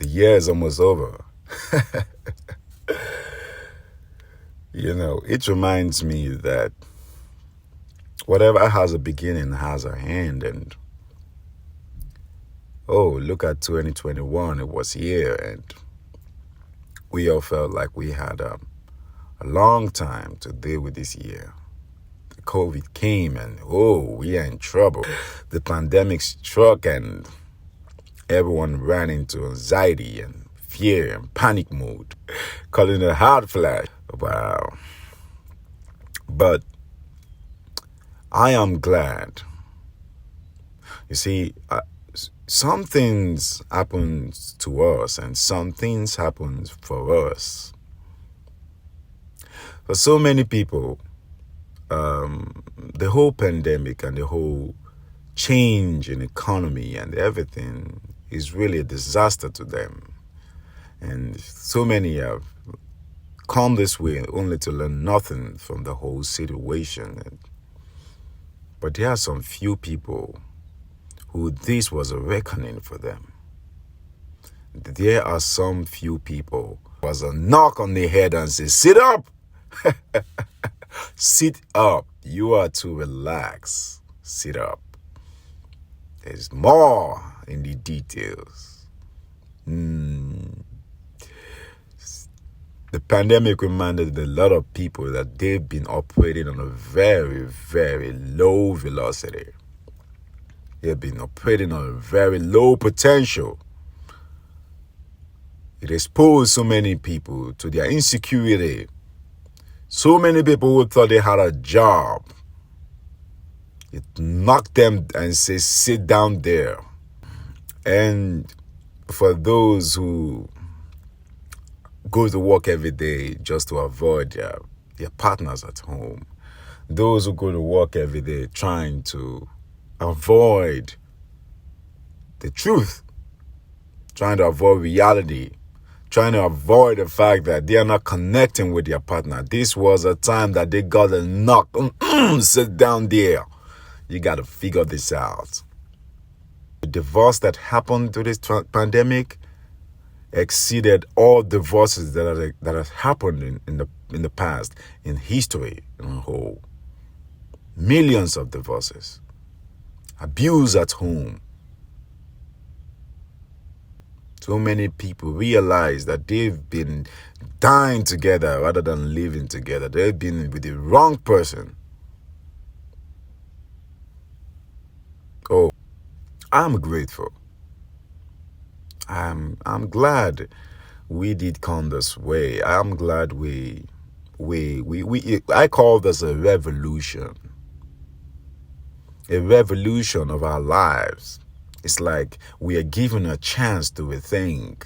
The year is almost over. It reminds me that whatever has a beginning has a end. And look at 2021. It was here, and we all felt like we had a long time to deal with this year. The COVID came, and we are in trouble. The pandemic struck, and everyone ran into anxiety and fear and panic mode, calling it a hard flash. Wow. But I am glad. You see, some things happen to us and some things happen for us. For so many people, the whole pandemic and the whole change in economy and everything is really a disaster to them. And so many have come this way only to learn nothing from the whole situation. But there are some few people who this was a reckoning for them. There are some few people who was a knock on the head and say, sit up! Sit up. You are too relaxed. Sit up. There's more in the details. The pandemic reminded a lot of people that they've been operating on a very, very low velocity. They've been operating on a very low potential. It exposed so many people to their insecurity. So many people who thought they had a job. It knocked them and said, sit down there. And for those who go to work every day just to avoid their partners at home, those who go to work every day trying to avoid the truth, trying to avoid reality, trying to avoid the fact that they are not connecting with their partner. This was a time that they got a knock. Sit down there. You got to figure this out. The divorce that happened to this pandemic exceeded all divorces that have happened in the past, in history in a whole. Millions of divorces. Abuse at home. So many people realize that they've been dying together rather than living together. They've been with the wrong person. I'm grateful. I'm glad we did come this way. I'm glad I call this a revolution. A revolution of our lives. It's like we are given a chance to rethink.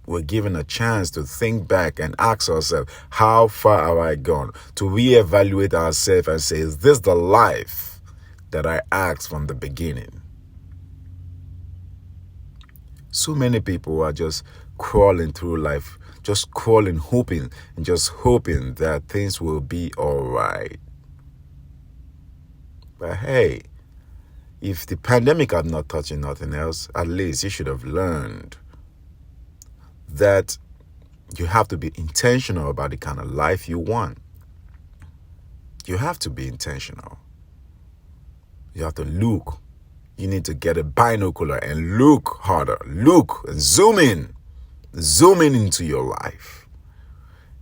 We're given a chance to think back and ask ourselves, how far have I gone? To reevaluate ourselves and say, is this the life that I asked from the beginning? So many people are just crawling through life, just crawling, hoping that things will be all right. But hey, if the pandemic had not touched nothing else, at least you should have learned that you have to be intentional about the kind of life you want. You have to be intentional. You have to look. You need to get a binocular and look harder. Look and zoom in. Zoom in into your life.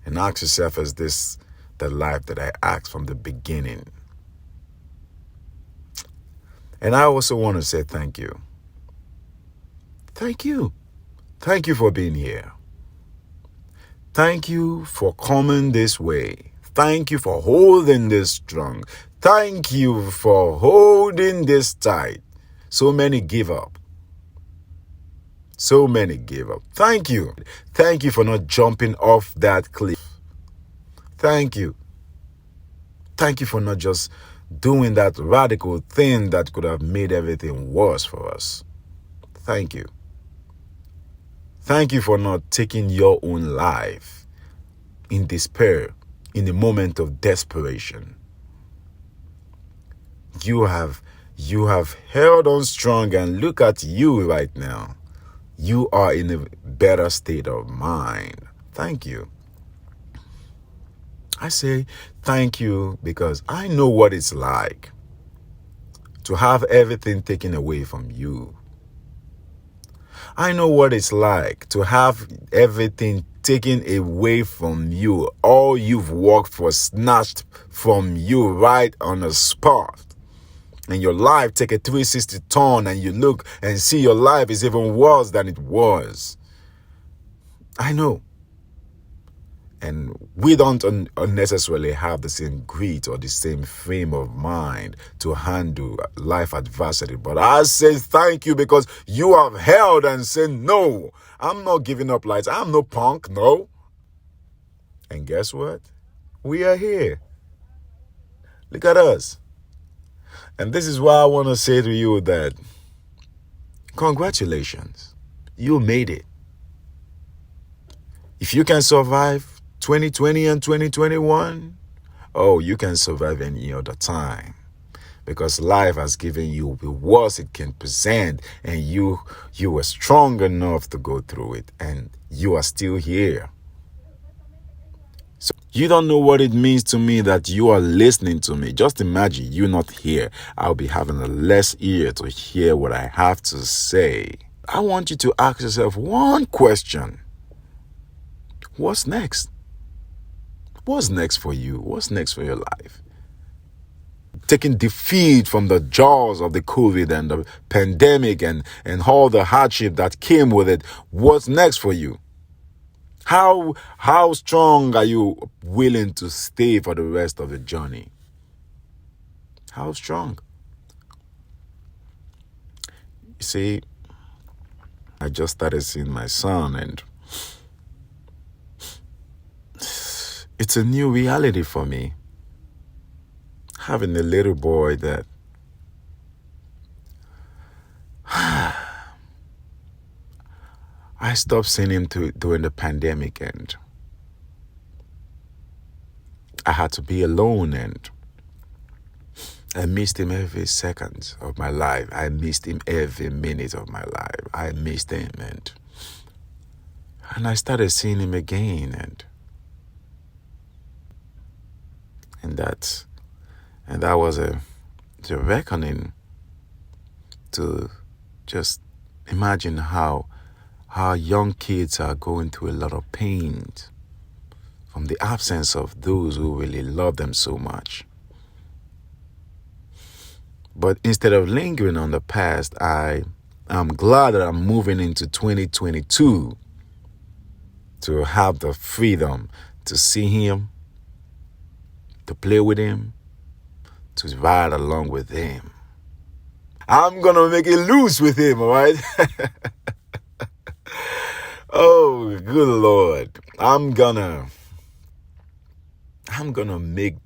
And ask yourself, is this the life that I asked from the beginning? And I also want to say thank you. Thank you. Thank you for being here. Thank you for coming this way. Thank you for holding this strong. Thank you for holding this tight. So many give up. So many give up. Thank you. Thank you for not jumping off that cliff. Thank you. Thank you for not just doing that radical thing that could have made everything worse for us. Thank you. Thank you for not taking your own life in despair, in the moment of desperation. You have held on strong, and look at you right now. you are in a better state of mind. Thank you. I say thank you because I know what it's like to have everything taken away from you. I know what it's like to have everything taken away from you. All you've worked for snatched from you right on the spot. And your life take a 360 turn and you look and see your life is even worse than it was. I know. And we don't unnecessarily have the same grit or the same frame of mind to handle life adversity. But I say thank you because you have held and said, no, I'm not giving up lights. I'm no punk, no. And guess what? We are here. Look at us. And this is why I want to say to you that congratulations. You made it. If you can survive 2020 and 2021, oh, you can survive any other time because life has given you the worst it can present, and you were strong enough to go through it, and you are still here. So you don't know what it means to me that you are listening to me. Just imagine you not here. I'll be having a less ear to hear what I have to say. I want you to ask yourself one question. What's next? What's next for you? What's next for your life? Taking defeat from the jaws of the COVID and the pandemic and all the hardship that came with it. What's next for you? How strong are you willing to stay for the rest of the journey? How strong? You see, I just started seeing my son, and it's a new reality for me. Having a little boy that I stopped seeing him during the pandemic, and I had to be alone, and I missed him every second of my life. I missed him every minute of my life. I missed him, and I started seeing him again, and that was a reckoning to just imagine how young kids are going through a lot of pain from the absence of those who really love them so much. But instead of lingering on the past, I'm glad that I'm moving into 2022 to have the freedom to see him, to play with him, to ride along with him. I'm going to make it loose with him, all right? Oh, good Lord. I'm gonna make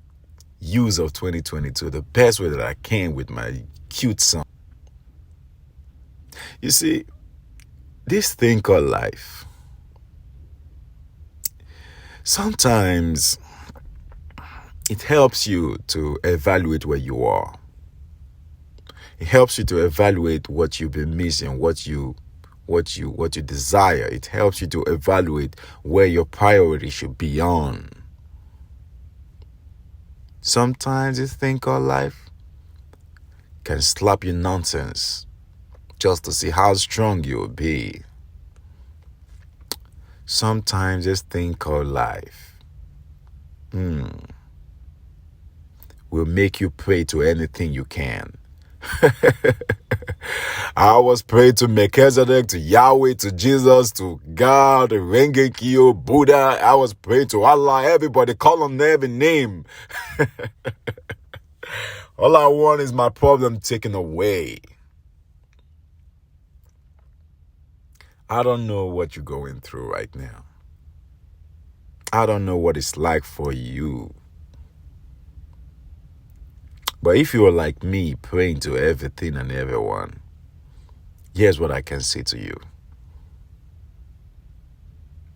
use of 2022 the best way that I can with my cute son. You see, this thing called life, sometimes it helps you to evaluate where you are. It helps you to evaluate what you've been missing, what you desire. It helps you to evaluate where your priority should be on. Sometimes this thing called life can slap you nonsense just to see how strong you'll be. Sometimes this thing called life will make you pray to anything you can. I was praying to Melchizedek, to Yahweh, to Jesus, to God, Rengekio, Buddha. I was praying to Allah. Everybody, call on every name. All I want is my problem taken away. I don't know what you're going through right now. I don't know what it's like for you. But if you are like me, praying to everything and everyone, here's what I can say to you.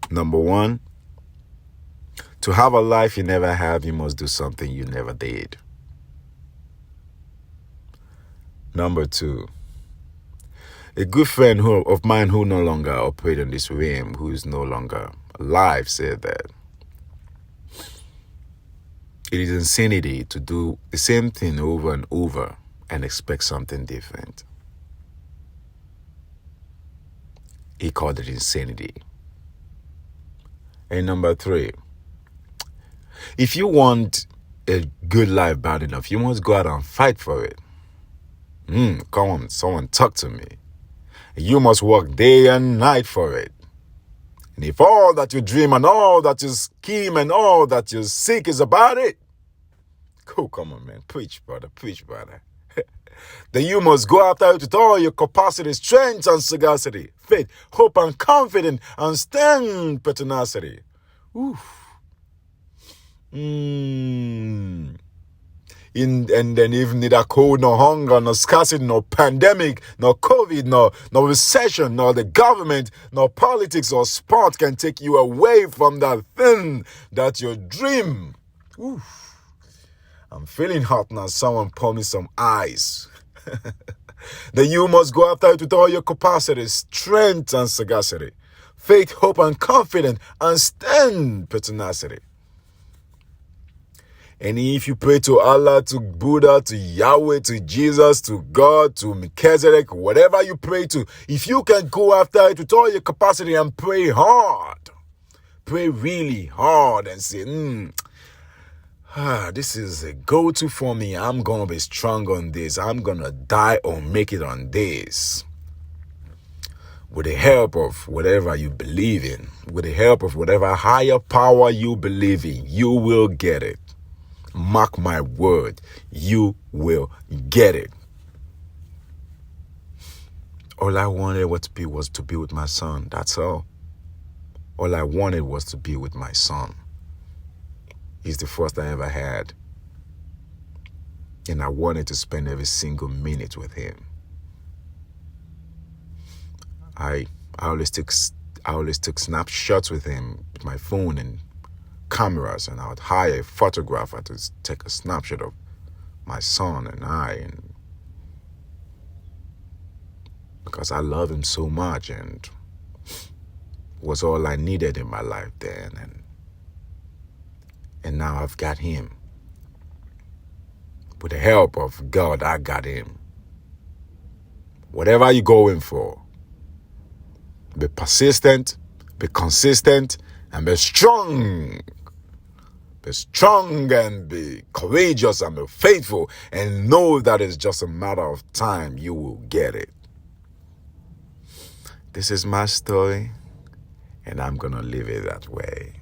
Number one, to have a life you never have, you must do something you never did. Number two, A good friend of mine who no longer operates in this realm, who is no longer alive, said that it is insanity to do the same thing over and over and expect something different. He called it insanity. And number 3, if you want a good life bad enough, you must go out and fight for it. Come on, someone talk to me. You must work day and night for it. And if all that you dream and all that you scheme and all that you seek is about it, oh, come on, man. Preach, brother. Preach, brother. Then you must go after it with all your capacity, strength, and sagacity, faith, hope, and confidence, and stand pertinacity. Oof. And then even neither cold, nor hunger, nor scarcity, nor pandemic, nor COVID, nor recession, nor the government, nor politics or sport can take you away from that thing that you dream. Oof. I'm feeling hot now. Someone pour me some ice. Then you must go after it with all your capacity, strength, and sagacity, faith, hope, and confidence, and stand pertinacity. And if you pray to Allah, to Buddha, to Yahweh, to Jesus, to God, to Melchizedek, whatever you pray to, if you can go after it with all your capacity and pray hard, pray really hard and say, this is a go-to for me. I'm going to be strong on this. I'm going to die or make it on this. With the help of whatever you believe in, with the help of whatever higher power you believe in, you will get it. Mark my word, you will get it. All I wanted was to be with my son. That's all. All I wanted was to be with my son. He's the first I ever had. And I wanted to spend every single minute with him. I always took snapshots with him with my phone and cameras, and I would hire a photographer to take a snapshot of my son and I, and because I love him so much, and was all I needed in my life then, and now I've got him. With the help of God, I got him. Whatever you're going for, be persistent, be consistent, and be strong. Be strong and be courageous and be faithful, and know that it's just a matter of time. You will get it. This is my story, and I'm going to live it that way.